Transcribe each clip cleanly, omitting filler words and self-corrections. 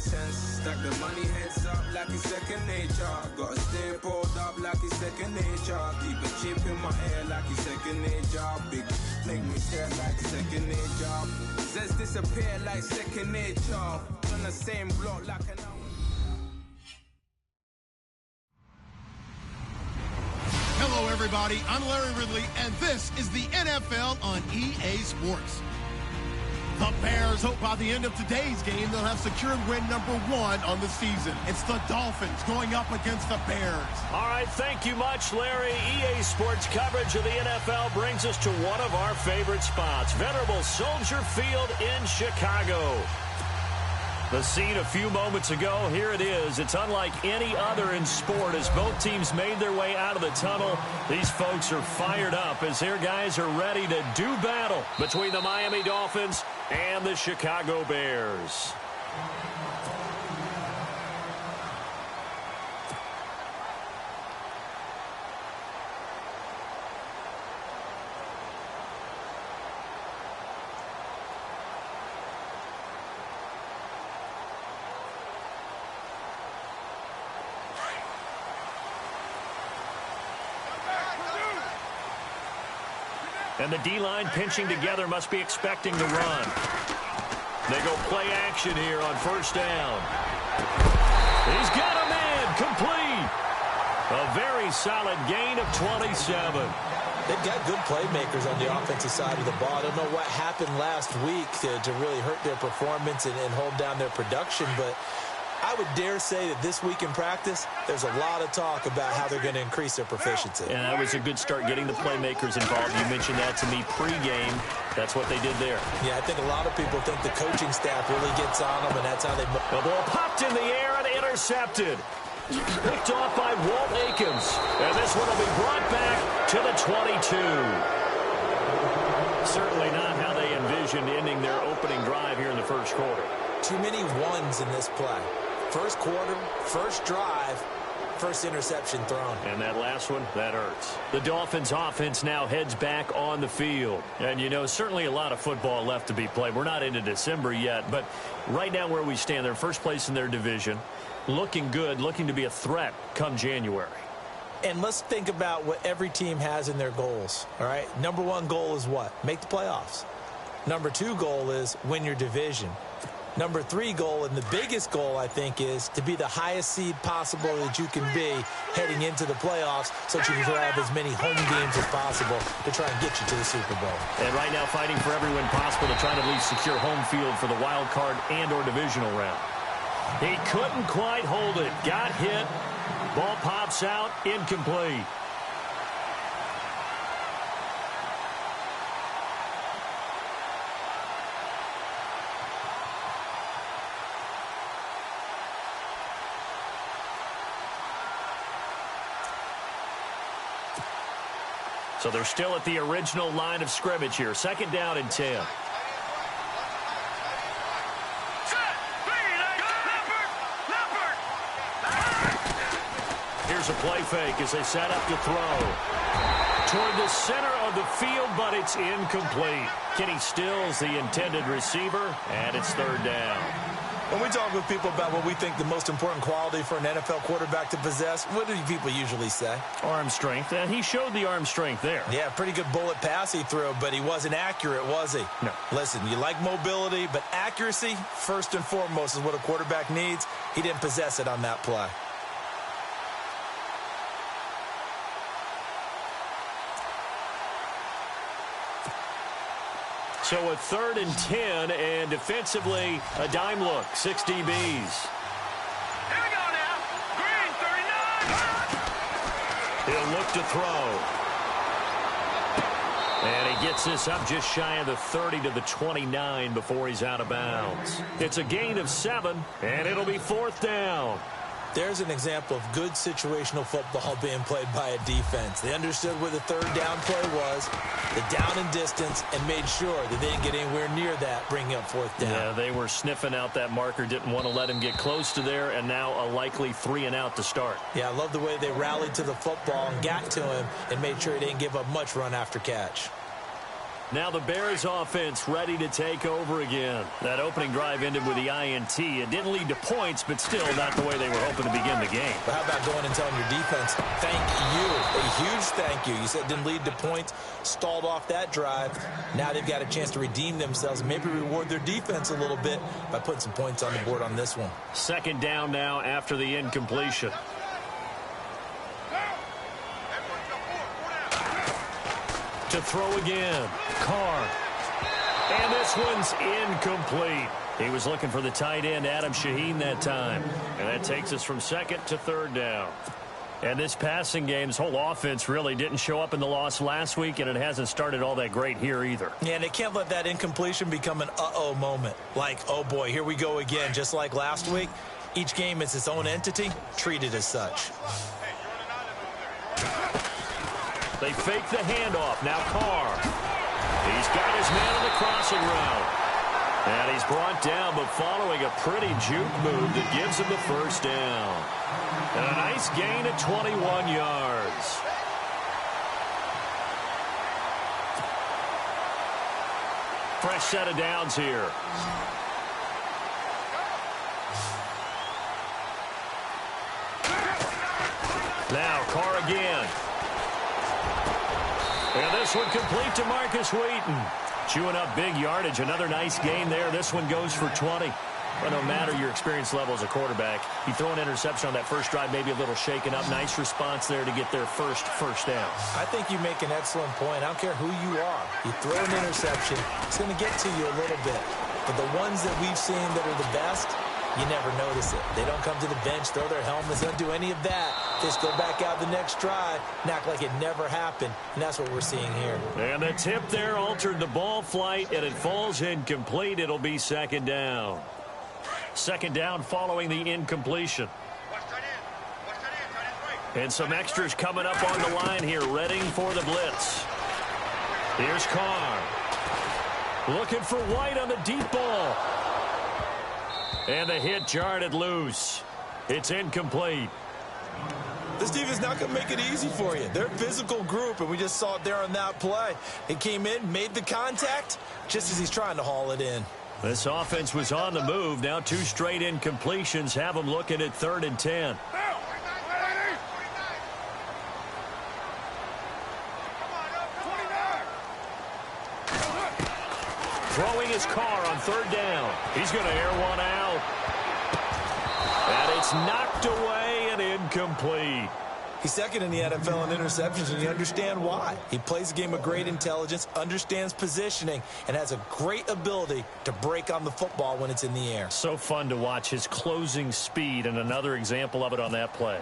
sense. Stack the money heads up like it's second nature. Gotta stay pulled up like it's second nature. Keep a chip in my ear like it's second nature. Big make me stare like second nature. Says disappear like second nature. On the same block like an hour. Hello, everybody. I'm Larry Ridley, and this is the NFL on EA Sports. The Bears hope by the end of today's game they'll have secured win number 1 on the season. It's the Dolphins going up against the Bears. All right, thank you much, Larry. EA Sports coverage of the NFL brings us to one of our favorite spots, venerable Soldier Field in Chicago. The scene a few moments ago, here it is. It's unlike any other in sport as both teams made their way out of the tunnel. These folks are fired up as their guys are ready to do battle between the Miami Dolphins and the Chicago Bears. And the D-line pinching together must be expecting the run. They go play action here on first down. He's got a man complete. A very solid gain of 27. They've got good playmakers on the offensive side of the ball. I don't know what happened last week to really hurt their performance and hold down their production, but I would dare say that this week in practice, there's a lot of talk about how they're going to increase their proficiency. And that was a good start getting the playmakers involved. You mentioned that to me pregame. That's what they did there. Yeah, I think a lot of people think the coaching staff really gets on them, and that's how they... The ball popped in the air and intercepted. Picked off by Walt Aikens. And this one will be brought back to the 22. Certainly not how they envisioned ending their opening drive here in the first quarter. Too many ones in this play. First quarter, first drive, first interception thrown. And that last one, that hurts. The Dolphins offense now heads back on the field. And, you know, certainly a lot of football left to be played. We're not into December yet, but right now where we stand, they're first place in their division. Looking good, looking to be a threat come January. And let's think about what every team has in their goals, all right? Number 1 goal is what? Make the playoffs. Number 2 goal is win your division. Number 3 goal, and the biggest goal, I think, is to be the highest seed possible that you can be heading into the playoffs so that you can have as many home games as possible to try and get you to the Super Bowl. And right now fighting for every win possible to try to at least secure home field for the wild card and or divisional round. He couldn't quite hold it. Got hit. Ball pops out. Incomplete. So they're still at the original line of scrimmage here. Second down and 10. Here's a play fake as they set up to throw. Toward the center of the field, but it's incomplete. Kenny Stills, the intended receiver, and it's third down. When we talk with people about what we think the most important quality for an NFL quarterback to possess, what do people usually say? Arm strength, and he showed the arm strength there. Yeah, pretty good bullet pass he threw, but he wasn't accurate, was he? No. Listen, you like mobility, but accuracy, first and foremost, is what a quarterback needs. He didn't possess it on that play. So a 3rd and 10, and defensively, a dime look, 6 DBs. Here we go now. Green, 39. He'll look to throw. And he gets this up just shy of the 30 to the 29 before he's out of bounds. It's a gain of 7, and it'll be 4th down. There's an example of good situational football being played by a defense. They understood where the 3rd down play was, the down and distance, and made sure that they didn't get anywhere near that, bringing up 4th down. Yeah, they were sniffing out that marker, didn't want to let him get close to there, and now a likely 3 and out to start. Yeah, I love the way they rallied to the football and got to him and made sure he didn't give up much run after catch. Now the Bears offense ready to take over again. That opening drive ended with the INT. It didn't lead to points, but still not the way they were hoping to begin the game. But how about going and telling your defense, thank you, a huge thank you. You said it didn't lead to points, stalled off that drive. Now they've got a chance to redeem themselves, maybe reward their defense a little bit by putting some points on the board on this one. Second down now after the incompletion. To throw again, Carr. And this one's incomplete. He was looking for the tight end, Adam Shaheen, that time. And that takes us from second to third down. And this passing game's whole offense really didn't show up in the loss last week, and it hasn't started all that great here either. Yeah, and they can't let that incompletion become an uh-oh moment. Like, oh boy, here we go again, just like last week. Each game is its own entity, treated as such. They fake the handoff. Now Carr. He's got his man on the crossing route. And he's brought down, but following a pretty juke move that gives him the first down. And a nice gain of 21 yards. Fresh set of downs here. Now Carr again. And this one complete to Marcus Wheaton. Chewing up big yardage. Another nice gain there. This one goes for 20. But no matter your experience level as a quarterback, you throw an interception on that first drive, maybe a little shaken up. Nice response there to get their first down. I think you make an excellent point. I don't care who you are. You throw an interception, it's going to get to you a little bit. But the ones that we've seen that are the best, you never notice it. They don't come to the bench, throw their helmets, don't do any of that. They just go back out the next drive and act like it never happened. And that's what we're seeing here. And the tip there altered the ball flight, and it falls incomplete. It'll be second down. Second down following the incompletion. And some extras coming up on the line here, readying for the blitz. Here's Carr. Looking for White on the deep ball. And the hit jarred loose. It's incomplete. This defense is not going to make it easy for you. They're a physical group, and we just saw it there on that play. It came in, made the contact, just as he's trying to haul it in. This offense was on the move. Now 2 straight incompletions have them looking at 3rd and 10. Throwing his Carr on 3rd down. He's going to air one out. And it's knocked away and incomplete. He's second in the NFL in interceptions, and you understand why. He plays a game with great intelligence, understands positioning, and has a great ability to break on the football when it's in the air. So fun to watch his closing speed, and another example of it on that play.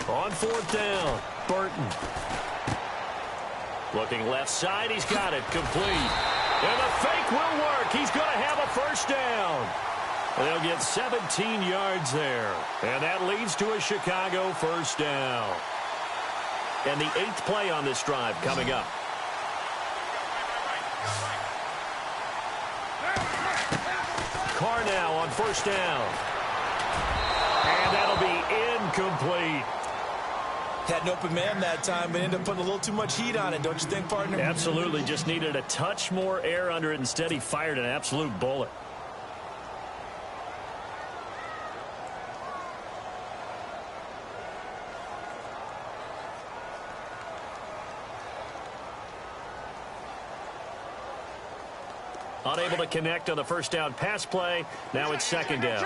On 4th down, Burton. Looking left side, he's got it, complete. And the fake will work. He's going to have a first down. They'll get 17 yards there. And that leads to a Chicago first down. And the 8th play on this drive coming up. Carr now on 1st down. And that'll be incomplete. Had an open man that time, but ended up putting a little too much heat on it, don't you think, partner? Absolutely. Just needed a touch more air under it. Instead, he fired an absolute bullet. Unable to connect on the first down pass play. Now it's 2nd down.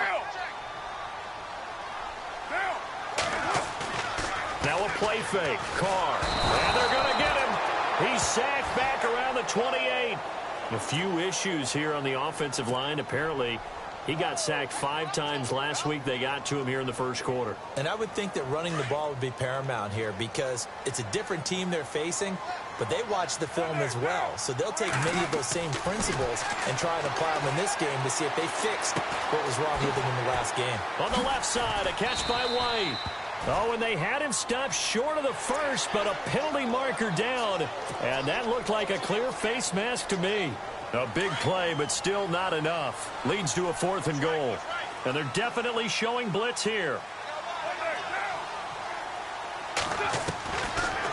Now a play fake. Carr. And they're going to get him. He's sacked back around the 28. A few issues here on the offensive line. Apparently, he got sacked 5 times last week. They got to him here in the first quarter. And I would think that running the ball would be paramount here because it's a different team they're facing, but they watch the film as well. So they'll take many of those same principles and try and apply them in this game to see if they fixed what was wrong with them in the last game. On the left side, a catch by White. Oh, and they had him stopped short of the first, but a penalty marker down. And that looked like a clear face mask to me. A big play, but still not enough. Leads to a 4th and goal. And they're definitely showing blitz here.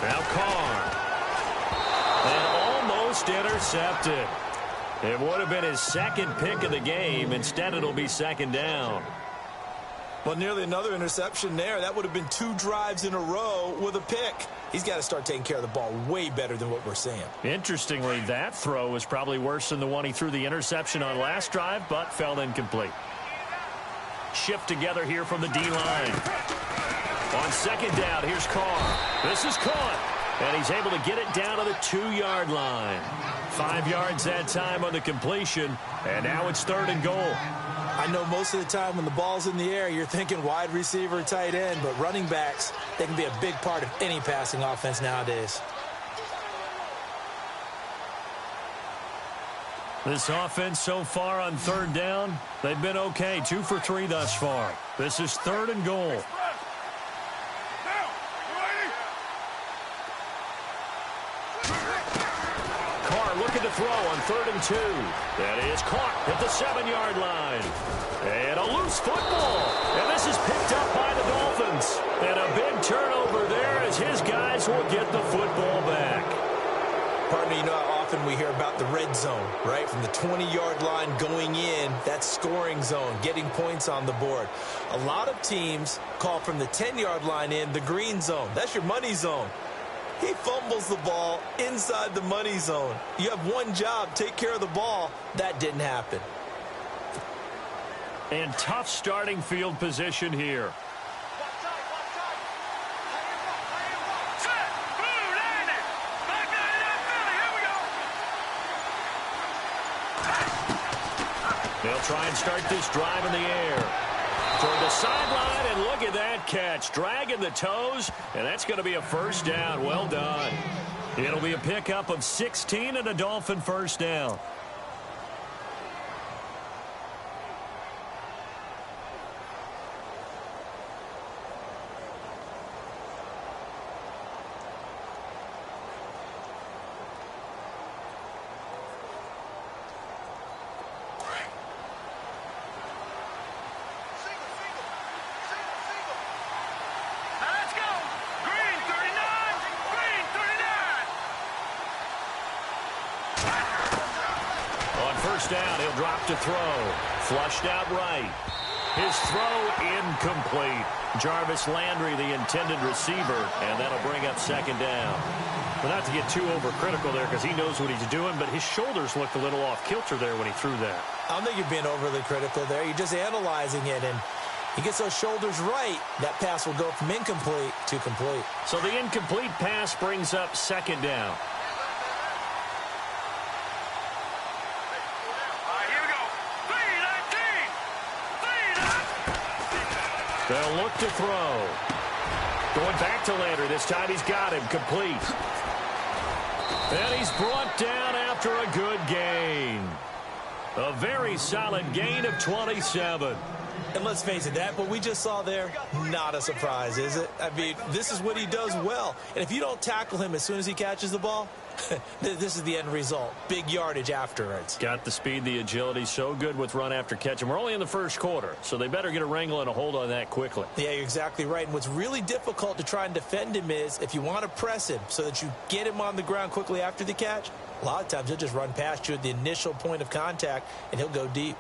Now Carr. And Almost intercepted. It would have been his second pick of the game. Instead, it'll be second down. Well, nearly another interception there. That would have been 2 drives in a row with a pick. He's got to start taking care of the ball way better than what we're seeing. Interestingly, that throw was probably worse than the one he threw the interception on last drive, but fell incomplete. Shift together here from the D-line. On second down, here's Carr. This is caught. And he's able to get it down to the 2-yard line. 5 yards that time on the completion. And now it's 3rd and goal. I know most of the time when the ball's in the air, you're thinking wide receiver, tight end. But running backs, they can be a big part of any passing offense nowadays. This offense so far on 3rd down, they've been okay. 2 for 3 thus far. This is 3rd and goal. Looking to throw on 3rd and 2. That is caught at the 7-yard line. And a loose football. And this is picked up by the Dolphins. And a big turnover there as his guys will get the football back. Pardon me, you know how often we hear about the red zone, right? From the 20-yard line going in, that's scoring zone, getting points on the board. A lot of teams call from the 10-yard line in the green zone. That's your money zone. He fumbles the ball inside the money zone. You have one job, take care of the ball. That didn't happen. And tough starting field position here. They'll try and start this drive in the air. Toward the sideline, and look at that catch. Dragging the toes, and that's going to be a 1st down. Well done. It'll be a pickup of 16 and a Dolphin 1st down. Down, he'll drop to throw. Flushed out right. His throw incomplete. Jarvis Landry, the intended receiver, and that'll bring up 2nd down. Well, not to get too overcritical there because he knows what he's doing, but his shoulders looked a little off kilter there when he threw that. I don't think you're being overly critical there. You're just analyzing it, and he gets those shoulders right. That pass will go from incomplete to complete. So the incomplete pass brings up 2nd down. They'll look to throw. Going back to Landry. This time he's got him complete. And he's brought down after a good gain. A very solid gain of 27. And let's face it, that what we just saw there, not a surprise, is it? I mean, this is what he does well. And if you don't tackle him as soon as he catches the ball, this is the end result. Big yardage afterwards. Got the speed, the agility, so good with run after catch. And we're only in the 1st quarter, so they better get a wrangle and a hold on that quickly. Yeah, you're exactly right. And what's really difficult to try and defend him is if you want to press him so that you get him on the ground quickly after the catch, a lot of times he'll just run past you at the initial point of contact, and he'll go deep.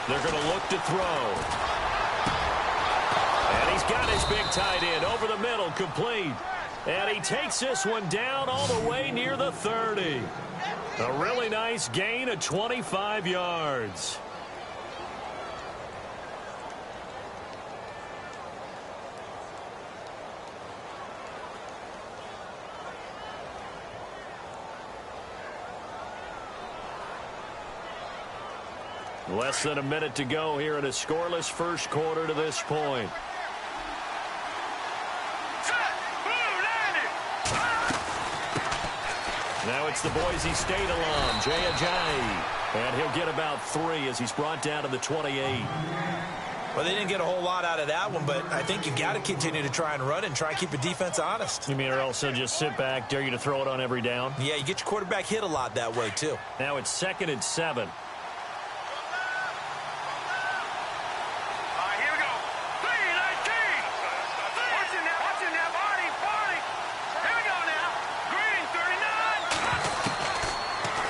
They're going to look to throw. And he's got his big tight end over the middle, complete. And he takes this one down all the way near the 30. A really nice gain of 25 yards. Less than a minute to go here in a scoreless 1st quarter to this point. Now it's the Boise State alum, Jay Ajayi. And he'll get about 3 as he's brought down to the 28. Well, they didn't get a whole lot out of that one, but I think you got to continue to try and run and try and keep the defense honest. You mean or else they'll just sit back, dare you to throw it on every down? Yeah, you get your quarterback hit a lot that way, too. Now it's 2nd and 7.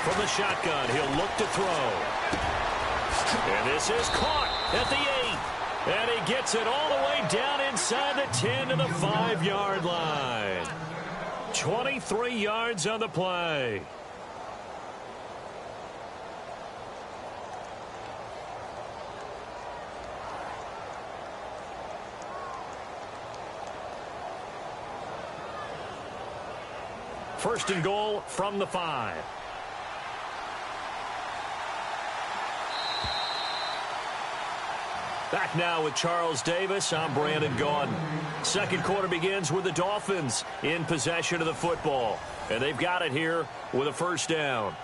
From the shotgun, he'll look to throw. And this is caught at the 8. And he gets it all the way down inside the 10 to the 5-yard line. 23 yards on the play. First and goal from the 5. Back now with Charles Davis. I'm Brandon Gaudin. Second quarter begins with the Dolphins in possession of the football. And they've got it here with a first down.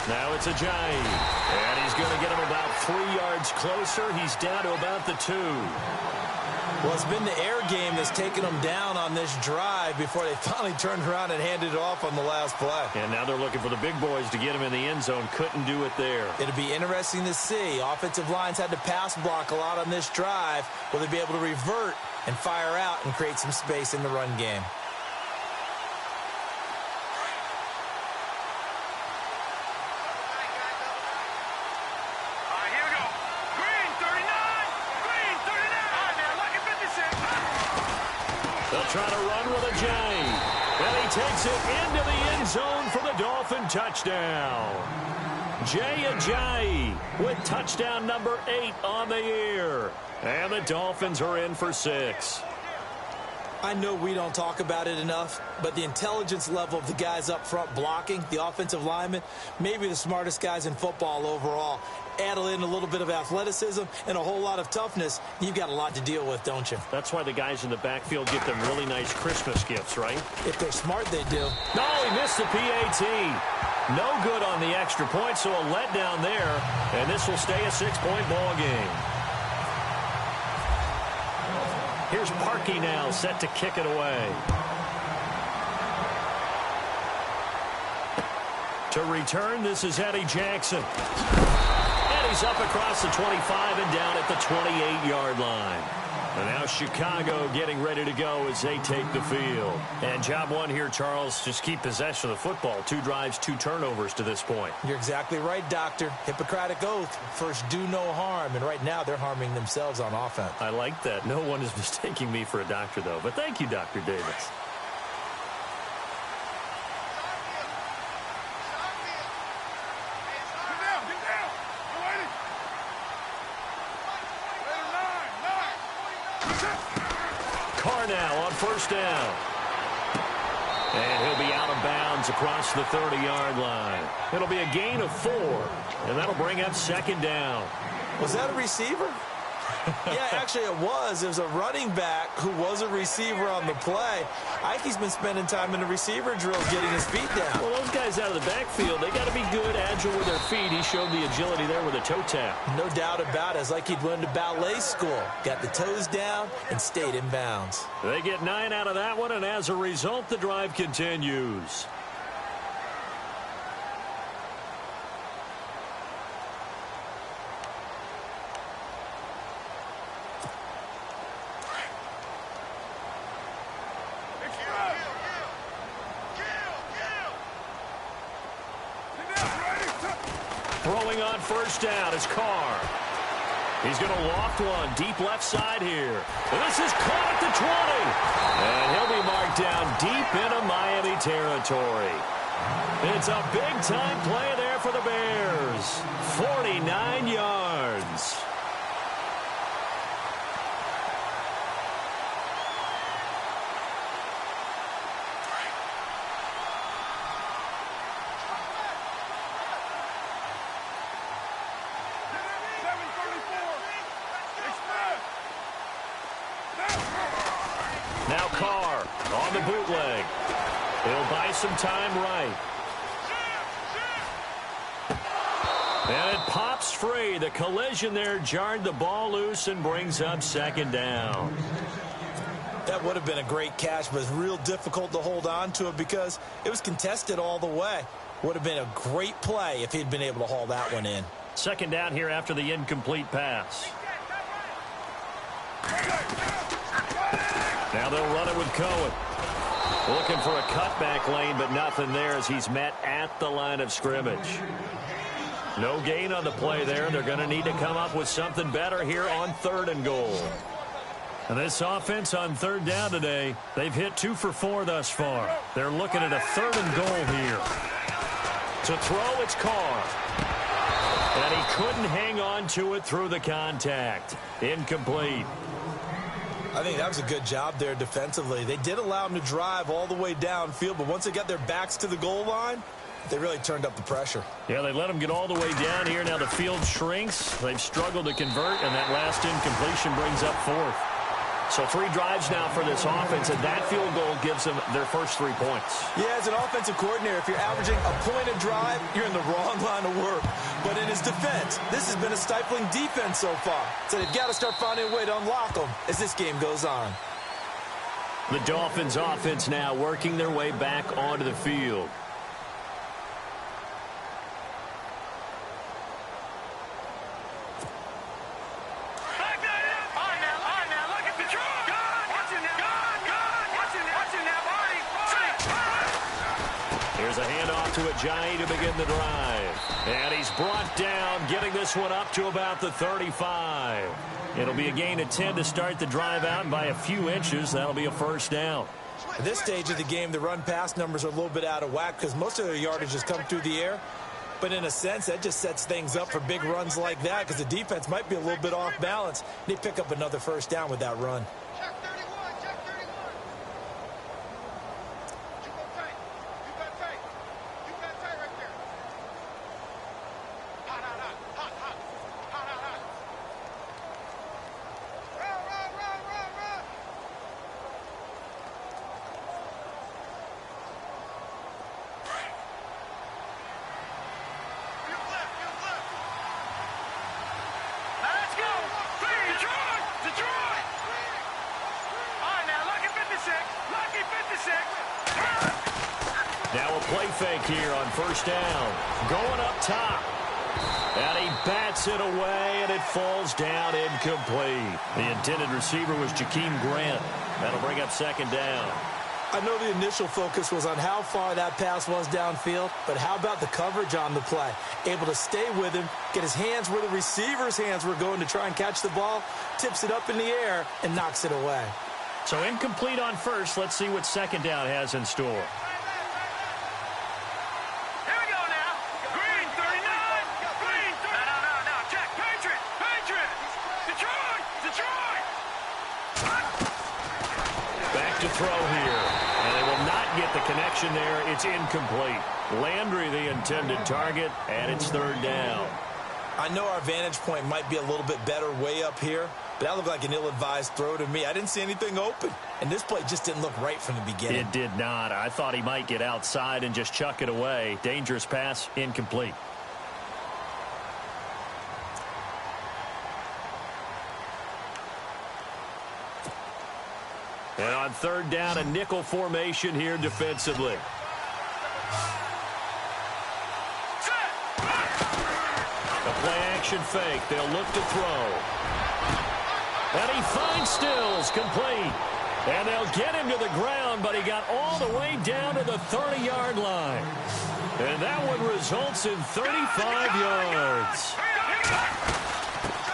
Now it's Ajayi, and he's going to get him about 3 yards closer. He's down to about the 2. Well, it's been the air game that's taken them down on this drive before they finally turned around and handed it off on the last play. And now they're looking for the big boys to get him in the end zone. Couldn't do it there. It'll be interesting to see. Offensive lines had to pass block a lot on this drive. Will they be able to revert and fire out and create some space in the run game? Trying to run with Ajayi. And he takes it into the end zone for the Dolphin touchdown. Jay Ajayi with touchdown number 8 on the year. And the Dolphins are in for 6. I know we don't talk about it enough, but the intelligence level of the guys up front blocking, the offensive linemen, maybe the smartest guys in football overall. Add in a little bit of athleticism and a whole lot of toughness, you've got a lot to deal with, don't you? That's why the guys in the backfield get them really nice Christmas gifts, right? If they're smart, they do. No, he missed the PAT. No good on the extra point, so a letdown there, and this will stay a 6-point ball game. Here's Parkey now, set to kick it away. To return, this is Eddie Jackson. And he's up across the 25 and down at the 28-yard line. And now Chicago getting ready to go as they take the field. And job one here, Charles, just keep possession of the football. 2 drives, 2 turnovers to this point. You're exactly right, Doctor. Hippocratic oath. First, do no harm. And right now, they're harming themselves on offense. I like that. No one is mistaking me for a doctor, though. But thank you, Dr. Davis. Now on first down. And he'll be out of bounds across the 30-yard line. It'll be a gain of 4, and that'll bring up second down. Was that a receiver? Yeah, actually it was. It was a running back who was a receiver on the play. Ikey's been spending time in the receiver drills getting his feet down. Well, those guys out of the backfield, they got to be good, agile with their feet. He showed the agility there with a toe tap. No doubt about it. It's like he'd learned to ballet school. Got the toes down and stayed in bounds. They get 9 out of that one, and as a result, the drive continues. Throwing on first down is Carr. He's going to loft one deep left side here. And this is caught at the 20. And he'll be marked down deep into Miami territory. It's a big-time play there for the Bears. 49 yards. Now Carr on the bootleg. He'll buy some time right. And it pops free. The collision there jarred the ball loose and brings up second down. That would have been a great catch, but it's real difficult to hold on to it because it was contested all the way. Would have been a great play if he'd been able to haul that one in. Second down here after the incomplete pass. Now they'll run it with Cohen. Looking for a cutback lane, but nothing there as he's met at the line of scrimmage. No gain on the play there. They're going to need to come up with something better here on 3rd and goal. And this offense on 3rd down today, they've hit 2 for 4 thus far. They're looking at a 3rd and goal here. To throw, it's Carr. And he couldn't hang on to it through the contact. Incomplete. I think that was a good job there defensively. They did allow him to drive all the way downfield, but once they got their backs to the goal line, they really turned up the pressure. Yeah, they let him get all the way down here. Now the field shrinks. They've struggled to convert, and that last incompletion brings up 4th. So 3 drives now for this offense, and that field goal gives them their first 3 points. Yeah, as an offensive coordinator, if you're averaging a point a drive, you're in the wrong line of work. But in his defense, this has been a stifling defense so far. So they've got to start finding a way to unlock them as this game goes on. The Dolphins offense now working their way back onto the field. Here's a handoff to Ajayi to begin the drive. And he's brought down, getting this one up to about the 35. It'll be a gain of 10 to start the drive out, and by a few inches, that'll be a first down. At this stage of the game, the run-pass numbers are a little bit out of whack because most of their yardage has come through the air. But in a sense, that just sets things up for big runs like that because the defense might be a little bit off balance. They pick up another first down with that run. Now a play fake here on first down. Going up top. And he bats it away, and it falls down incomplete. The intended receiver was Jakeem Grant. That'll bring up second down. I know the initial focus was on how far that pass was downfield, but how about the coverage on the play? Able to stay with him, get his hands where the receiver's hands were going to try and catch the ball, tips it up in the air, and knocks it away. So incomplete on first. Let's see what second down has in store. Throw here, and they will not get the connection there. It's incomplete. Landry the intended target, and it's third down. I know our vantage point might be a little bit better way up here, but that looked like an ill-advised throw to me. I didn't see anything open, and this play just didn't look right from the beginning. It did not. I thought he might get outside and just chuck it away. Dangerous pass, incomplete. And on third down, a nickel formation here defensively. A play-action fake. They'll look to throw. And he finds Stills, complete. And they'll get him to the ground, but he got all the way down to the 30-yard line. And that one results in 35 yards.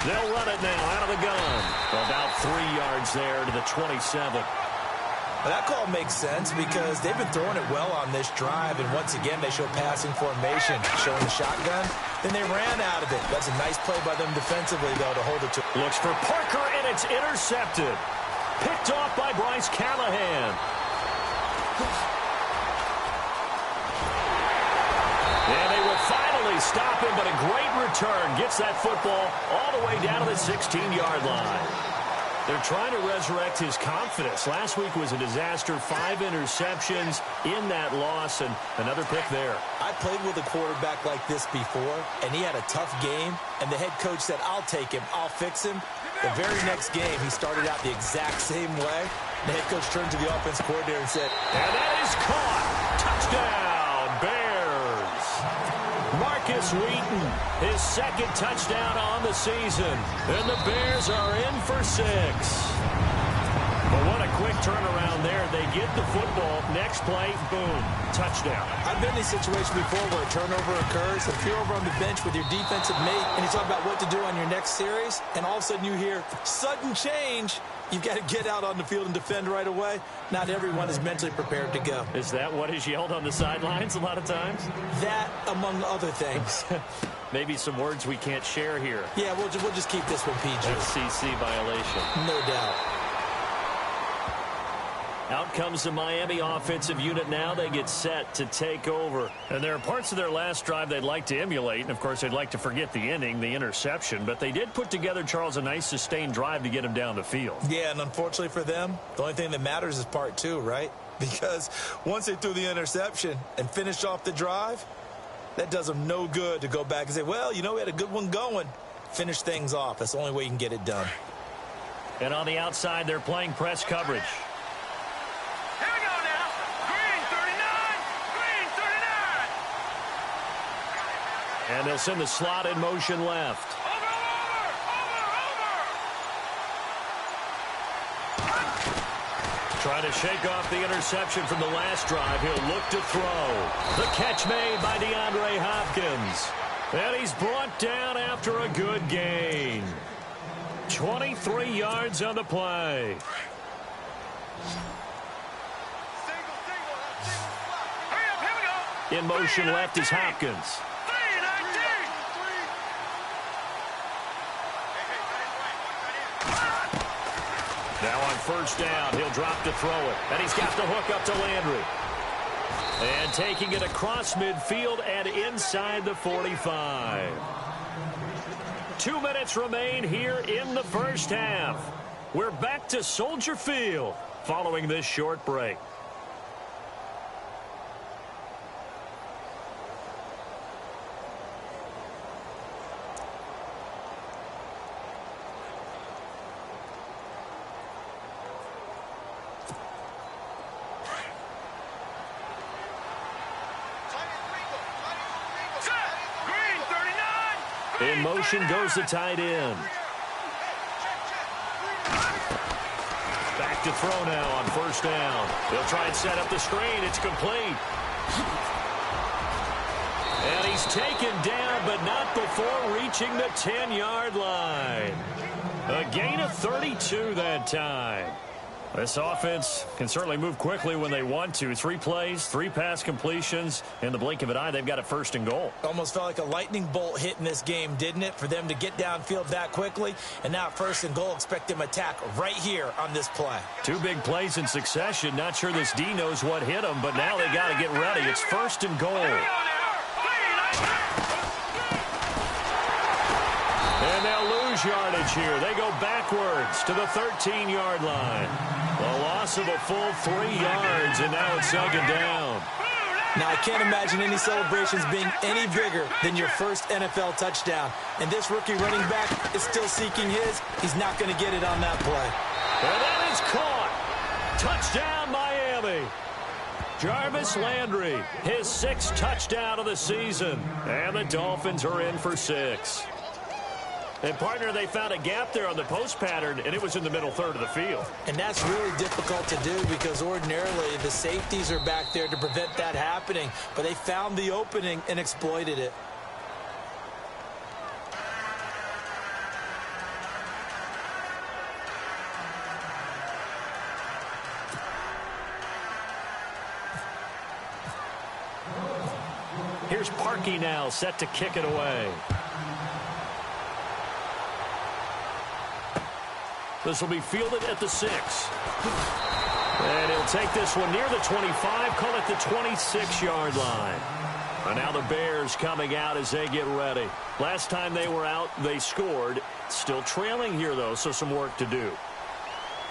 They'll run it now out of the gun. About 3 yards there to the 27. Well, that call makes sense because they've been throwing it well on this drive, and once again, they show passing formation, showing the shotgun. Then they ran out of it. That's a nice play by them defensively, though, to hold it to. Looks for Parker, and it's intercepted. Picked off by Bryce Callahan. And they will finally stop him, but a great return. Gets that football all the way down to the 16-yard line. They're trying to resurrect his confidence. Last week was a disaster. 5 interceptions in that loss, and another pick there. I played with a quarterback like this before, and he had a tough game, and the head coach said, I'll take him, I'll fix him. The very next game, he started out the exact same way. The head coach turned to the offensive coordinator and said, and that is caught. Touchdown, Bears. Marcus Wheaton, his second touchdown on the season. And the Bears are in for 6. But what a quick turnaround there. They get the football. Next play, boom, touchdown. I've been in a situation before where a turnover occurs. If you're over on the bench with your defensive mate and you talk about what to do on your next series, and all of a sudden you hear sudden change, you've got to get out on the field and defend right away. Not everyone is mentally prepared to go. Is that what is yelled on the sidelines a lot of times? That, among other things. Maybe some words we can't share here. Yeah, we'll just keep this one PG. FCC violation. No doubt. Out comes the Miami offensive unit now. They get set to take over. And there are parts of their last drive they'd like to emulate. And, of course, they'd like to forget the inning, the interception. But they did put together, Charles, a nice sustained drive to get him down the field. Yeah, and unfortunately for them, the only thing that matters is part 2, right? Because once they threw the interception and finished off the drive, that does them no good to go back and say, well, you know, we had a good one going. Finish things off. That's the only way you can get it done. And on the outside, they're playing press coverage. And they'll send the slot in motion left. Trying to shake off the interception from the last drive. He'll look to throw. The catch made by DeAndre Hopkins. And he's brought down after a good gain. 23 yards on the play. In motion left is Hopkins. Now on first down, he'll drop to throw it. And he's got the hook up to Landry. And taking it across midfield and inside the 45. 2 minutes remain here in the first half. We're back to Soldier Field following this short break. In motion goes the tight end. Back to throw now on first down. They'll try and set up the screen. It's complete. And he's taken down, but not before reaching the 10-yard line. A gain of 32 that time. This offense can certainly move quickly when they want to. 3 plays, 3 pass completions. In the blink of an eye, they've got a first and goal. Almost felt like a lightning bolt hit in this game, didn't it? For them to get downfield that quickly. And now first and goal, expect them to attack right here on this play. 2 big plays in succession. Not sure this D knows what hit them, but now they got to get ready. It's first and goal. And they'll lose yardage here. They go backwards to the 13-yard line. A loss of a full 3 yards, and now it's second down. Now, I can't imagine any celebrations being any bigger than your first NFL touchdown. And this rookie running back is still seeking his. He's not going to get it on that play. And that is caught. Touchdown, Miami. Jarvis Landry, his 6th touchdown of the season. And the Dolphins are in for 6. And, partner, they found a gap there on the post pattern, and it was in the middle third of the field. And that's really difficult to do because ordinarily the safeties are back there to prevent that happening. But they found the opening and exploited it. Here's Parkey now, set to kick it away. This will be fielded at the 6. And he'll take this one near the 25, call it the 26-yard line. And now the Bears coming out as they get ready. Last time they were out, they scored. Still trailing here, though, so some work to do.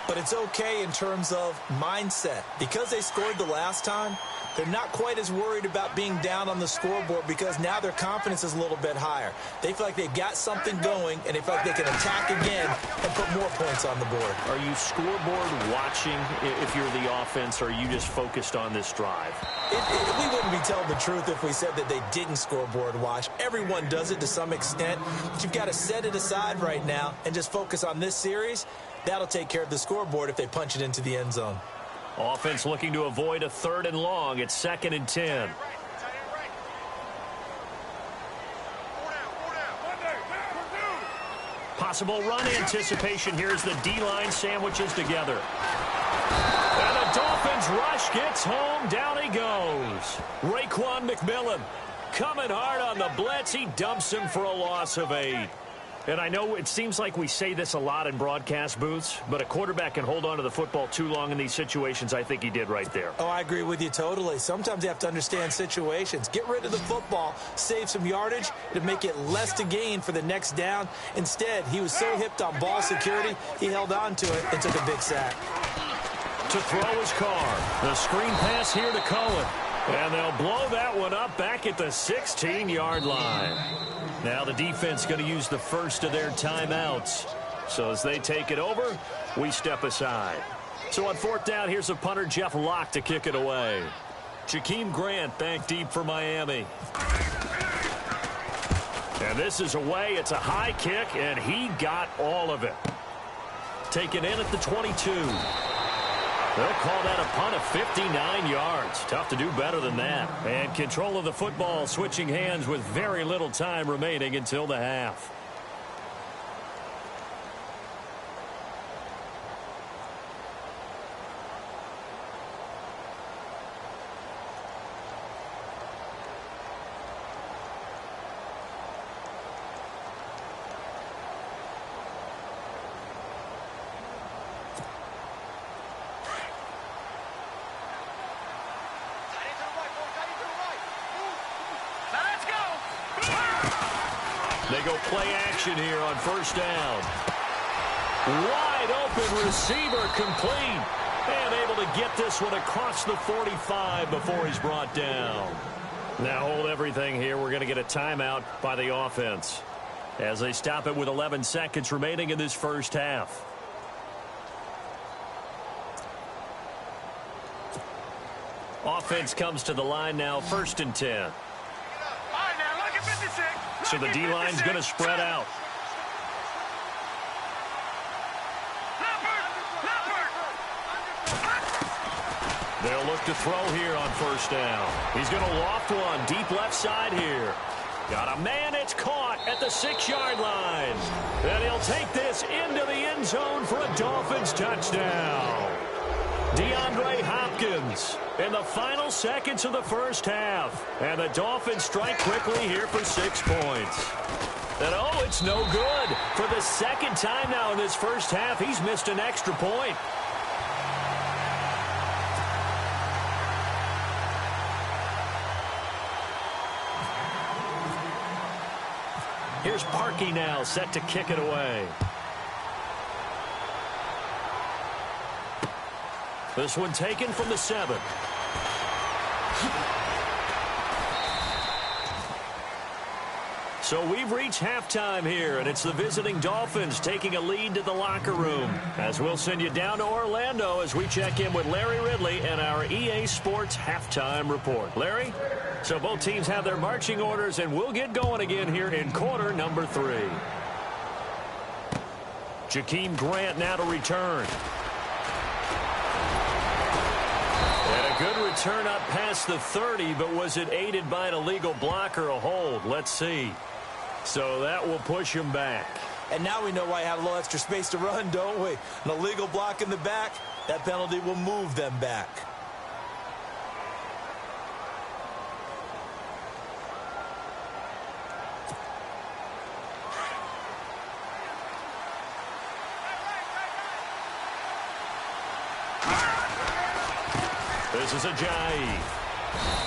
But it's okay in terms of mindset. Because they scored the last time, they're not quite as worried about being down on the scoreboard because now their confidence is a little bit higher. They feel like they've got something going, and they feel like they can attack again and put more points on the board. Are you scoreboard watching if you're the offense, or are you just focused on this drive? We wouldn't be telling the truth if we said that they didn't scoreboard watch. Everyone does it to some extent, but you've got to set it aside right now and just focus on this series. That'll take care of the scoreboard if they punch it into the end zone. Offense looking to avoid a 3rd and long. It's 2nd and 10. Possible run anticipation here as the D-line sandwiches together. And the Dolphins rush gets home. Down he goes. Raekwon McMillan coming hard on the blitz. He dumps him for a loss of 8. And I know it seems like we say this a lot in broadcast booths, but a quarterback can hold on to the football too long in these situations. I think he did right there. Oh, I agree with you totally. Sometimes you have to understand situations. Get rid of the football, save some yardage to make it less to gain for the next down. Instead, he was so hipped on ball security, he held on to it and took a big sack. To throw his car. The screen pass here to Cohen. And they'll blow that one up back at the 16-yard line. Now the defense going to use the first of their timeouts. So as they take it over, we step aside. So on 4th down, here's a punter, Jeff Locke, to kick it away. Jakeem Grant back deep for Miami. And this is away. It's a high kick, and he got all of it. Taken in at the 22. They'll call that a punt of 59 yards. Tough to do better than that. And control of the football switching hands with very little time remaining until the half. They go play action here on 1st down. Wide open receiver complete. And able to get this one across the 45 before he's brought down. Now hold everything here. We're going to get a timeout by the offense as they stop it with 11 seconds remaining in this first half. Offense comes to the line now, 1st and 10. So the D-line's going to spread out. They'll look to throw here on 1st down. He's going to loft one deep left side here. Got a man. It's caught at the 6-yard line. And he'll take this into the end zone for a Dolphins touchdown. DeAndre Hopkins in the final seconds of the first half. And the Dolphins strike quickly here for 6 points. And oh, it's no good. For the 2nd time now in this first half, he's missed an extra point. Here's Parkey now, set to kick it away. This one taken from the 7. So we've reached halftime here, and it's the visiting Dolphins taking a lead to the locker room. As we'll send you down to Orlando as we check in with Larry Ridley and our EA Sports halftime report. Larry? So both teams have their marching orders, and we'll get going again here in quarter number 3. Jakeem Grant now to return. And a good return up past the 30, but was it aided by an illegal block or a hold? Let's see. So that will push him back. And now we know why I have a little extra space to run, don't we? An illegal block in the back, that penalty will move them back. This is Ajayi.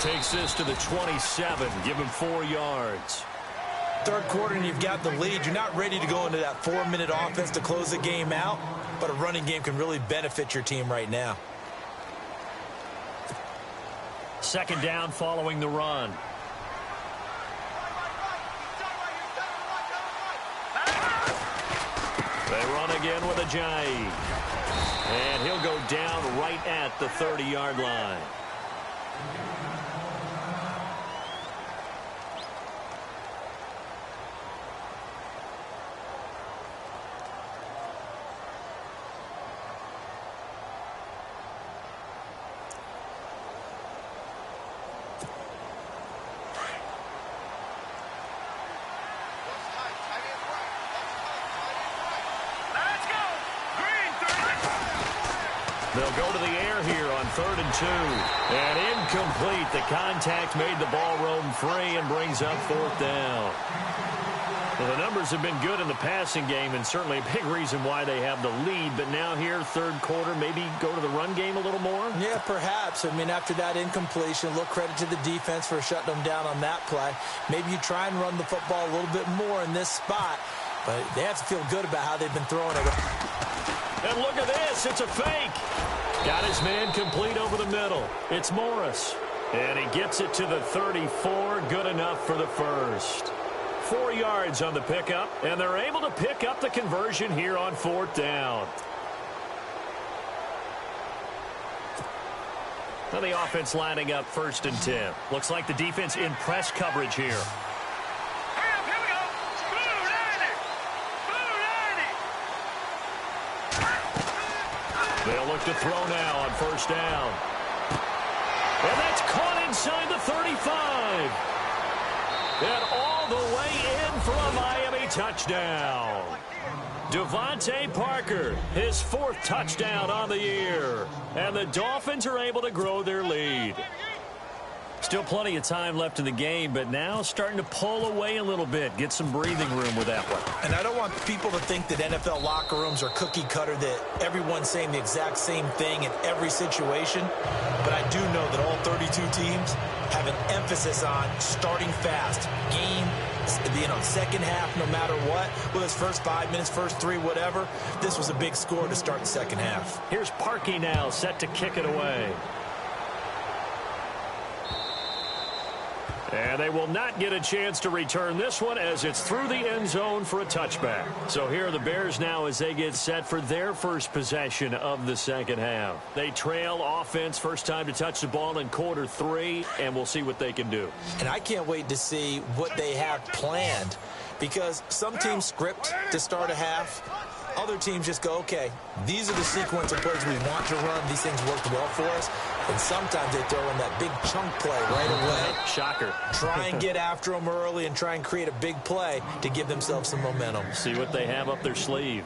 Takes this to the 27. Give him 4 yards. Third quarter and you've got the lead. You're not ready to go into that 4-minute offense to close the game out, but a running game can really benefit your team right now. Second down following the run. They run again with Ajayi. And he'll go down right at the 30-yard line. They'll go to the air here on 3rd and 2. And incomplete. The contact made the ball roam free and brings up 4th down. Well, the numbers have been good in the passing game and certainly a big reason why they have the lead. But now here, third quarter, maybe go to the run game a little more? Yeah, perhaps. I mean, after that incompletion, a little credit to the defense for shutting them down on that play. Maybe you try and run the football a little bit more in this spot. But they have to feel good about how they've been throwing it. And look at this. It's a fake. Got his man complete over the middle. It's Morris. And he gets it to the 34. Good enough for the first. 4 yards on the pickup. And they're able to pick up the conversion here on 4th down. Now the offense lining up 1st and 10. Looks like the defense in press coverage here. They'll look to throw now on 1st down. And that's caught inside the 35. And all the way in for a Miami touchdown. Devontae Parker, his 4th touchdown on the year. And the Dolphins are able to grow their lead. Still plenty of time left in the game, but now starting to pull away a little bit. Get some breathing room with that one. And I don't want people to think that NFL locker rooms are cookie cutter, that everyone's saying the exact same thing in every situation. But I do know that all 32 teams have an emphasis on starting fast. Game, second half, no matter what. Whether it's first 5 minutes, first 3, whatever. This was a big score to start the second half. Here's Parkey now, set to kick it away. And they will not get a chance to return this one as it's through the end zone for a touchback. So here are the Bears now as they get set for their first possession of the second half. They trail offense, first time to touch the ball in quarter 3, and we'll see what they can do. And I can't wait to see what they have planned, because some teams script to start a half. Other teams just go, okay, these are the sequence of plays we want to run. These things worked well for us. And sometimes they throw in that big chunk play right away. Shocker. Try and get after them early and try and create a big play to give themselves some momentum. See what they have up their sleeve.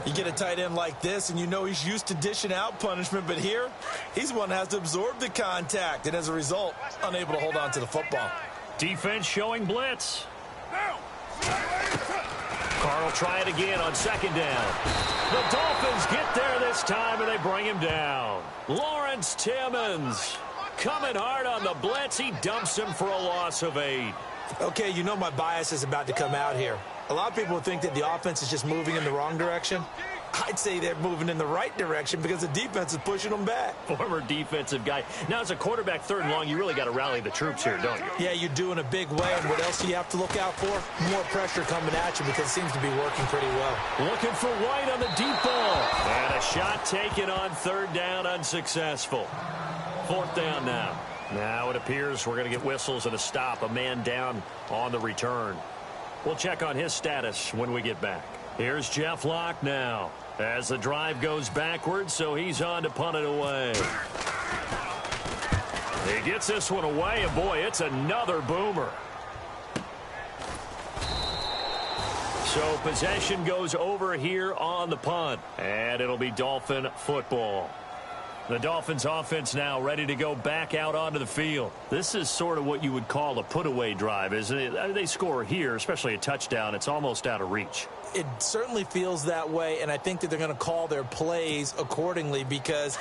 You get a tight end like this, and you know he's used to dishing out punishment. But here, he's one that has to absorb the contact. And as a result, unable to hold on to the football. Defense showing blitz. Carr will try it again on 2nd down. The Dolphins get there this time, and they bring him down. Lawrence Timmons coming hard on the blitz. He dumps him for a loss of 8. Okay, you know my bias is about to come out here. A lot of people think that the offense is just moving in the wrong direction. I'd say they're moving in the right direction because the defense is pushing them back. Former defensive guy. Now, as a quarterback 3rd and long, you really got to rally the troops here, don't you? Yeah, you do in a big way. And what else do you have to look out for? More pressure coming at you because it seems to be working pretty well. Looking for White on the deep ball. And a shot taken on 3rd down, unsuccessful. 4th down now. Now it appears we're going to get whistles and a stop. A man down on the return. We'll check on his status when we get back. Here's Jeff Locke now as the drive goes backwards, so he's on to punt it away. He gets this one away, and boy, it's another boomer. So possession goes over here on the punt, and it'll be Dolphin football. The Dolphins offense now ready to go back out onto the field. This is sort of what you would call a put-away drive, isn't it? They score here, especially a touchdown. It's almost out of reach. It certainly feels that way, and I think that they're going to call their plays accordingly because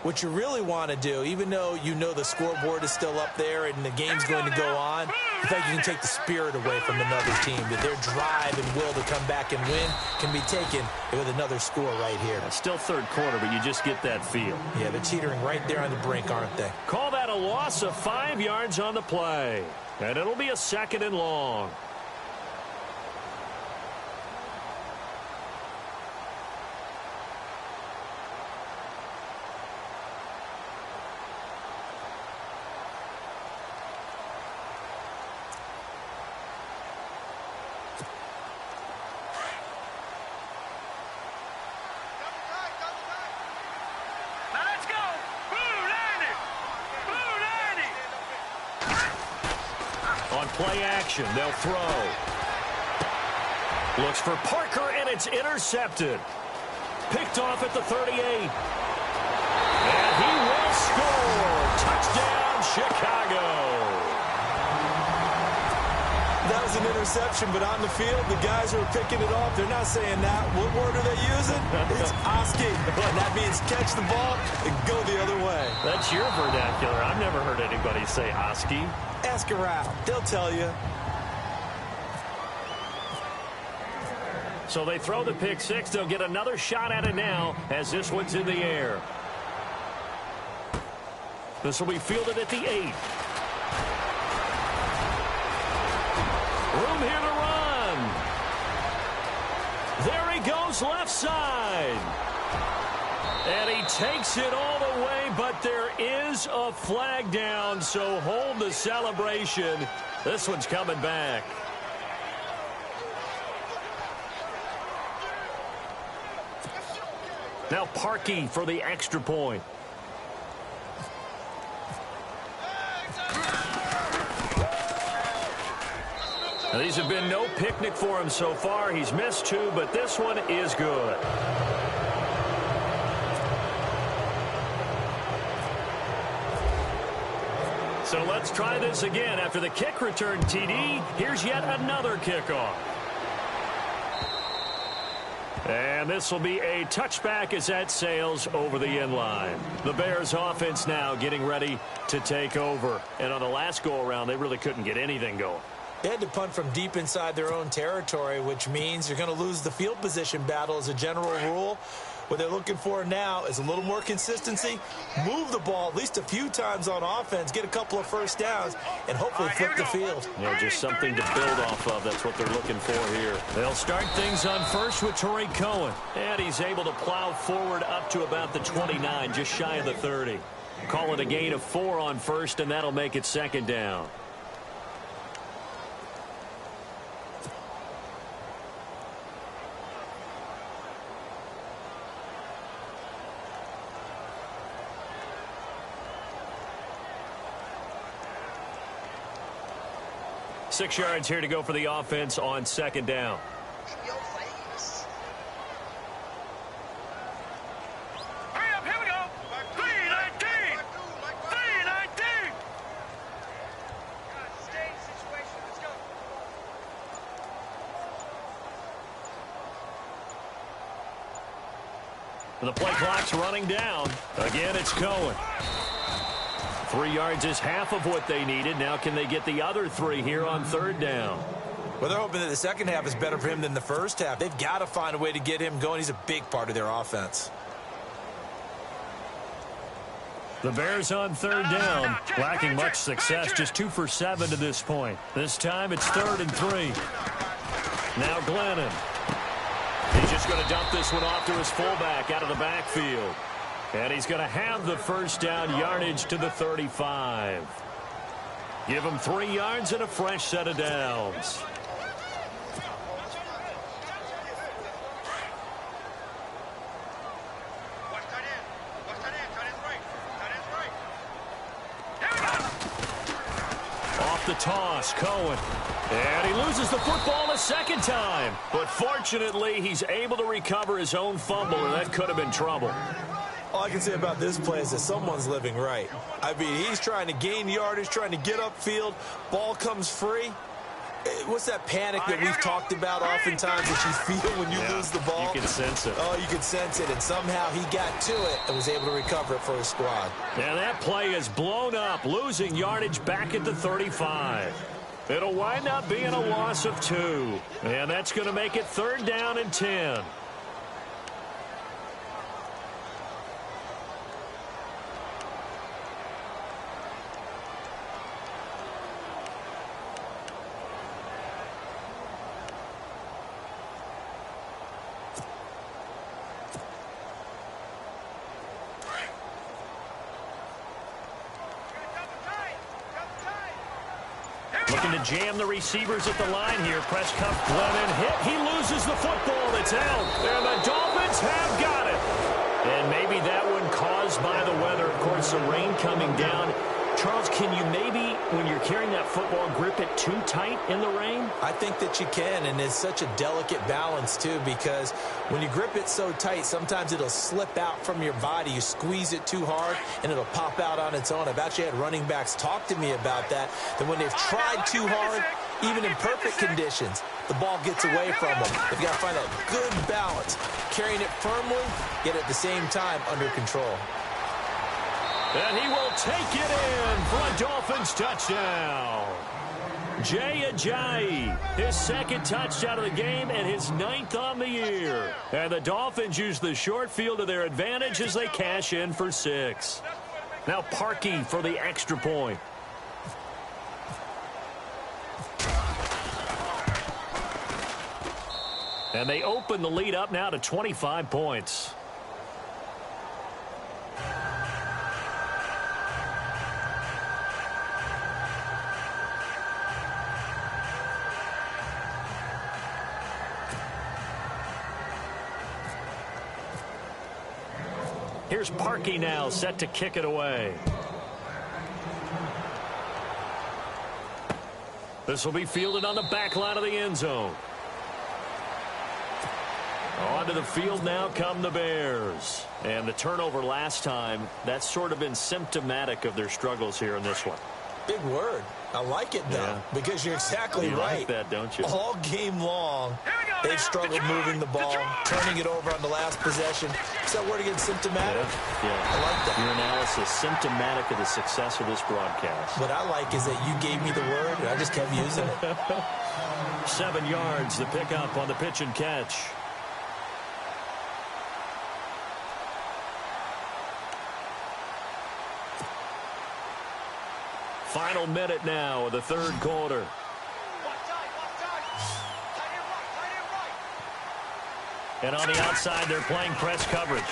What you really want to do, even though you know the scoreboard is still up there and the game's going to go on, the fact you can take the spirit away from another team, that their drive and will to come back and win can be taken with another score right here. Still third quarter, but you just get that feel. Yeah, they're teetering right there on the brink, aren't they? Call that a loss of 5 yards on the play. And it'll be a 2nd and long. Play action. They'll throw. Looks for Parker, and it's intercepted. Picked off at the 38. And he will score. Touchdown, Chicago. That was an interception, but on the field, the guys who are picking it off, they're not saying that. What word are they using? It's Oski. And that means catch the ball and go the other way. That's your vernacular. I've never heard anybody say Oski. Ask around. They'll tell you. So they throw the pick six. They'll get another shot at it now as this one's in the air. This will be fielded at the 8. Room here to run. There he goes left side. And he takes it all the way, but there is a flag down, so hold the celebration. This one's coming back. Now Parkey for the extra point. Now, these have been no picnic for him so far. He's missed 2, but this one is good. So let's try this again. After the kick return TD, here's yet another kickoff. And this will be a touchback as that sails over the end line. The Bears offense now getting ready to take over. And on the last go-around, they really couldn't get anything going. They had to punt from deep inside their own territory, which means you're going to lose the field position battle as a general rule. What they're looking for now is a little more consistency, move the ball at least a few times on offense, get a couple of first downs, and hopefully flip the field. Yeah, just something to build off of. That's what they're looking for here. They'll start things on first with Torrey Cohen. And he's able to plow forward up to about the 29, just shy of the 30. Call it a gain of 4 on first, and that'll make it 2nd down. Six yards here to go for the offense on 2nd down. Hurry up, here we go. 3-19. 3-19. Let's go. The play clock's running down. Again, it's Cohen. 3 yards is half of what they needed. Now can they get the other 3 here on 3rd down? Well, they're hoping that the second half is better for him than the first half. They've got to find a way to get him going. He's a big part of their offense. The Bears on 3rd down, lacking much success, just 2 for 7 to this point. This time it's 3rd and 3. Now Glennon. He's just going to dump this one off to his fullback out of the backfield. And he's going to have the first down, yardage to the 35. Give him 3 yards and a fresh set of downs. Off the toss, Cohen. And he loses the football a second time. But fortunately, he's able to recover his own fumble, and that could have been trouble. All I can say about this play is that someone's living right. I mean, he's trying to gain yardage, trying to get upfield. Ball comes free. What's that panic that we've talked about oftentimes that you feel when you lose the ball? You can sense it. Oh, you can sense it, and somehow he got to it and was able to recover it for his squad. And that play is blown up, losing yardage back at the 35. It'll wind up being a loss of 2, and that's going to make it 3rd down and 10. Looking to jam the receivers at the line here. Press cuff, Glennon hit. He loses the football. It's out. And the Dolphins have got it. And maybe that one caused by the weather. Of course, the rain coming down. Charles, can you maybe, when you're carrying that football, grip it too tight in the rain? I think that you can, and it's such a delicate balance, too, because when you grip it so tight, sometimes it'll slip out from your body. You squeeze it too hard, and it'll pop out on its own. I've actually had running backs talk to me about that when they've tried too hard, even in perfect conditions, the ball gets away from them. They've got to find that good balance, carrying it firmly, yet at the same time under control. And he will take it in for a Dolphins touchdown. Jay Ajayi, his 2nd touchdown of the game and his 9th on the year. And the Dolphins use the short field to their advantage as they cash in for 6. Now Parkey for the extra point. And they open the lead up now to 25 points. Here's Parkey now, set to kick it away. This will be fielded on the back line of the end zone. Onto the field now come the Bears. And the turnover last time, that's sort of been symptomatic of their struggles here in this one. Big word. I like it, though, because you're exactly you right. Like that, don't you? All game long, they've struggled moving the ball, turning it over on the last possession. Is that word again, symptomatic? Yeah. I like that. Your analysis, symptomatic of the success of this broadcast. What I like is that you gave me the word, and I just kept using it. 7 yards, the pickup on the pitch and catch. Final minute now of the 3rd quarter. And on the outside, they're playing press coverage.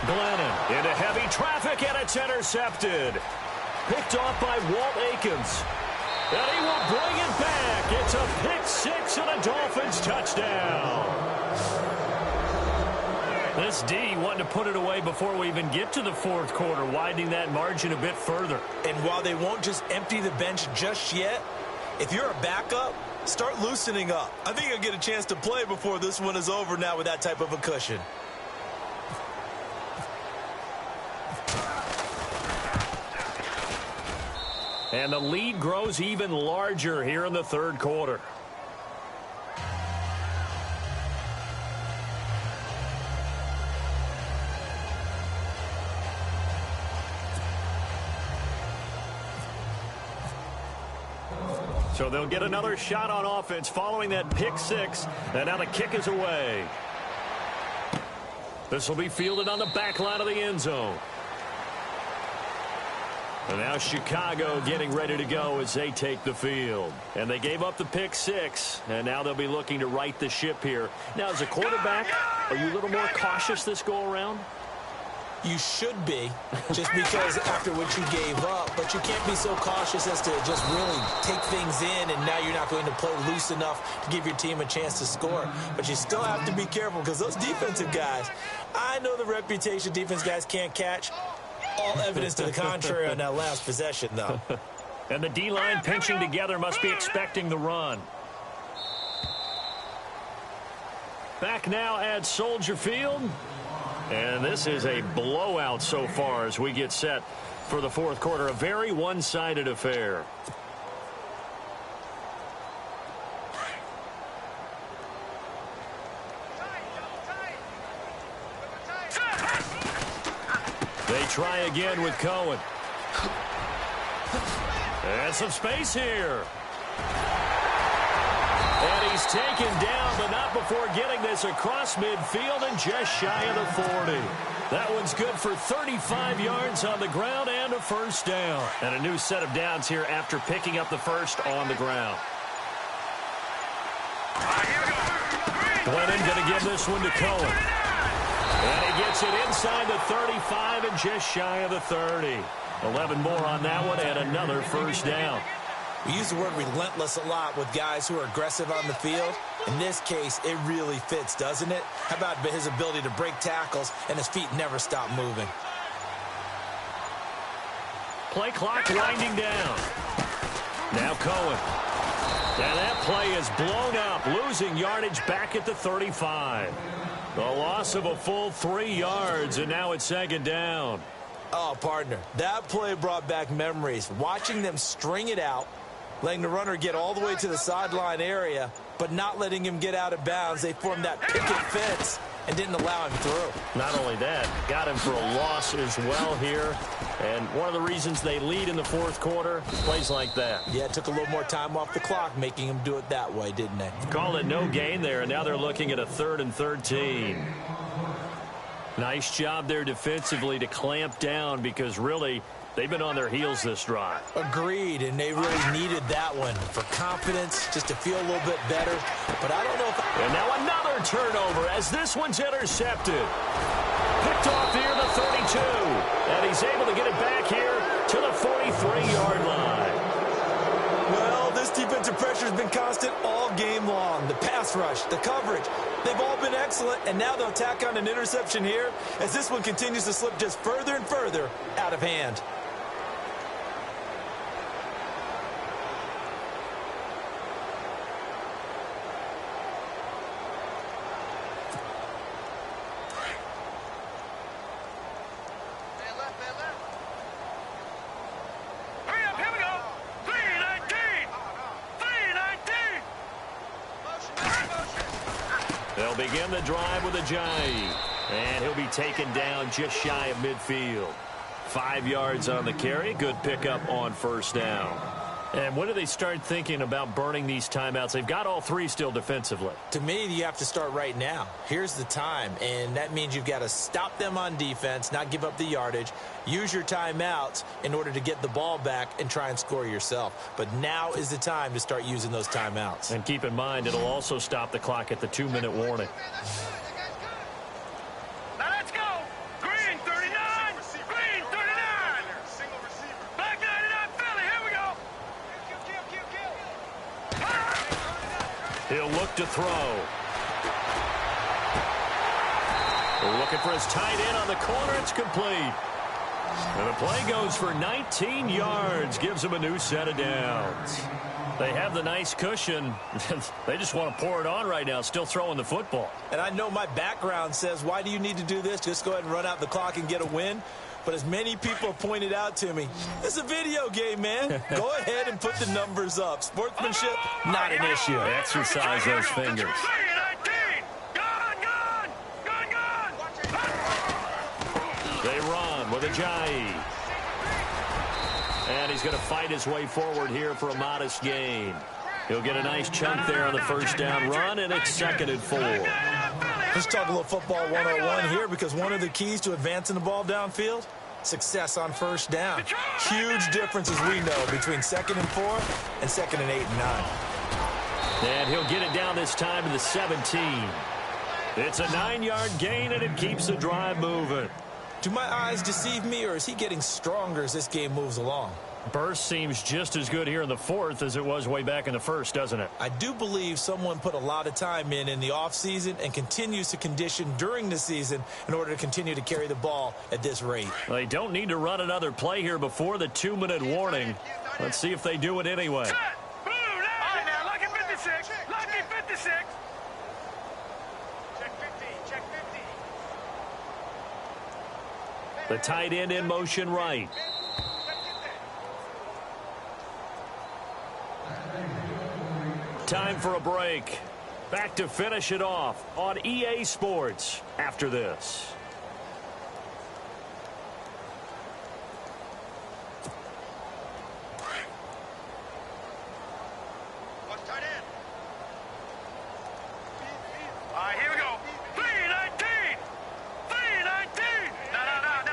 Glennon into heavy traffic, and it's intercepted. Picked off by Walt Aikens. And he will bring it back. It's a pick 6 and a Dolphins touchdown. This D wanting to put it away before we even get to the 4th quarter, widening that margin a bit further. And while they won't just empty the bench just yet, if you're a backup, start loosening up. I think you'll get a chance to play before this one is over now with that type of a cushion. And the lead grows even larger here in the 3rd quarter. So they'll get another shot on offense following that pick 6. And now the kick is away. This will be fielded on the back line of the end zone. And now Chicago getting ready to go as they take the field. And they gave up the pick 6. And now they'll be looking to right the ship here. Now, as a quarterback, are you a little more cautious this go-around? You should be, just because after what you gave up, but you can't be so cautious as to just really take things in, and now you're not going to play loose enough to give your team a chance to score. But you still have to be careful, because those defensive guys, I know the reputation defense guys can't catch. All evidence to the contrary on that last possession, though. And the D-line pinching together must be expecting the run. Back now at Soldier Field. And this is a blowout so far as we get set for the 4th quarter. A very one-sided affair. They try again with Cohen. And some space here. And he's taken down, but not before getting this across midfield and just shy of the 40. That one's good for 35 yards on the ground and a first down. And a new set of downs here after picking up the first on the ground. Glennon going to give this one to Cohen. And he gets it inside the 35 and just shy of the 30. 11 more on that one and another first down. We use the word relentless a lot with guys who are aggressive on the field. In this case, it really fits, doesn't it? How about his ability to break tackles and his feet never stop moving? Play clock winding down. Now Cohen. And that play is blown up, losing yardage back at the 35. The loss of a full 3 yards, and now it's second down. Oh, partner, that play brought back memories. Watching them string it out, letting the runner get all the way to the sideline area, but not letting him get out of bounds. They formed that picket fence and didn't allow him through. Not only that, got him for a loss as well here. And one of the reasons they lead in the fourth quarter, plays like that. Yeah, it took a little more time off the clock, making him do it that way, didn't they? Call it no gain there, and now they're looking at a 3rd and 13. Nice job there defensively to clamp down because really they've been on their heels this drive. Agreed, and they really needed that one for confidence, just to feel a little bit better. But I don't know if... And now another turnover as this one's intercepted. Picked off here the 32. And he's able to get it back here to the 43-yard line. Well, this defensive pressure has been constant all game long. The pass rush, the coverage, they've all been excellent, and now they'll tack on an interception here as this one continues to slip just further and further out of hand. They'll begin the drive with a Ajayi. And he'll be taken down just shy of midfield. 5 yards on the carry. Good pickup on first down. And when do they start thinking about burning these timeouts? They've got all 3 still defensively. To me, you have to start right now. Here's the time, and that means you've got to stop them on defense, not give up the yardage, use your timeouts in order to get the ball back and try and score yourself. But now is the time to start using those timeouts. And keep in mind, it'll also stop the clock at the 2-minute warning. Now let's go. Green 39. Green 39. Black 99 Philly. Here we go. He'll look to throw. Looking for his tight end on the corner. It's complete. And the play goes for 19 yards. Gives him a new set of downs. They have the nice cushion. They just want to pour it on right now, still throwing the football. And I know my background says, why do you need to do this? Just go ahead and run out the clock and get a win. But as many people have pointed out to me, it's a video game, man. Go ahead and put the numbers up. Sportsmanship, not an issue. Exercise those fingers. They run with Ajayi. And he's going to fight his way forward here for a modest gain. He'll get a nice chunk there on the first down run, and it's 2nd and 4. Let's talk a little football 101 here, because one of the keys to advancing the ball downfield, success on first down. Huge difference, as we know, between 2nd and 4 and 2nd and 8 and 9. And he'll get it down this time to the 17. It's a 9-yard gain, and it keeps the drive moving. Do my eyes deceive me, or is he getting stronger as this game moves along? Burst seems just as good here in the 4th as it was way back in the 1st, doesn't it? I do believe someone put a lot of time in the offseason and continues to condition during the season in order to continue to carry the ball at this rate. They don't need to run another play here before the 2-minute warning. Let's see if they do it anyway. Blue, now, lucky 56. Lucky 56. Check 50. Check 50. The tight end in motion right. Time for a break. Back to finish it off on EA Sports after this.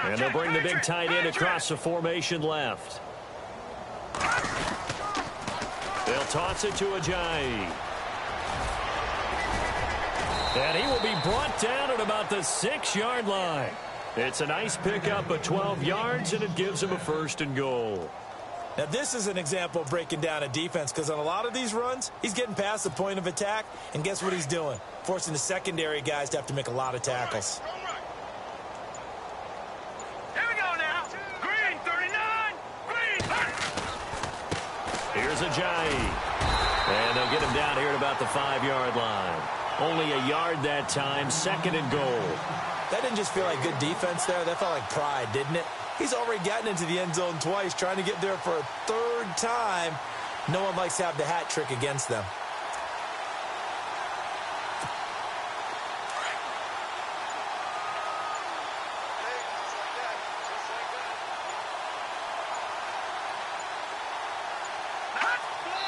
And they'll bring the big tight end across the formation left. They'll toss it to Ajayi. And he will be brought down at about the 6-yard line. It's a nice pickup of 12 yards, and it gives him a 1st and goal. Now, this is an example of breaking down a defense, because on a lot of these runs, he's getting past the point of attack, and guess what he's doing? Forcing the secondary guys to have to make a lot of tackles. Here we go now. Green 39. Green. Here's Ajayi. And they'll get him down here at about the 5-yard line. Only a yard that time, 2nd and goal. That didn't just feel like good defense there. That felt like pride, didn't it? He's already gotten into the end zone twice, trying to get there for a 3rd time. No one likes to have the hat trick against them.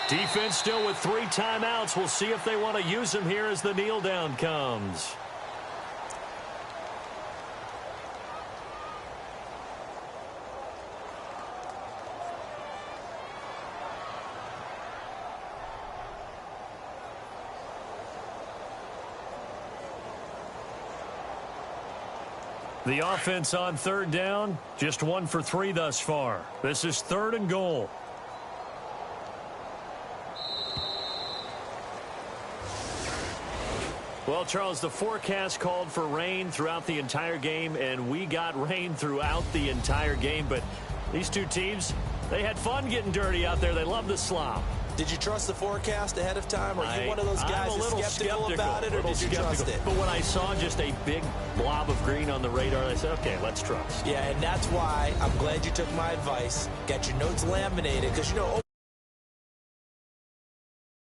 Defense still with 3 timeouts. We'll see if they want to use them here as the kneel down comes. The offense on 3rd down, just 1 for 3 thus far. This is 3rd and goal. Well, Charles, the forecast called for rain throughout the entire game, and we got rain throughout the entire game. But these two teams, they had fun getting dirty out there. They love the slop. Did you trust the forecast ahead of time? Are you one of those guys that's skeptical about it, or did you trust it? But when I saw just a big blob of green on the radar, I said, okay, let's trust. Yeah, and that's why I'm glad you took my advice. Got your notes laminated, because, you know,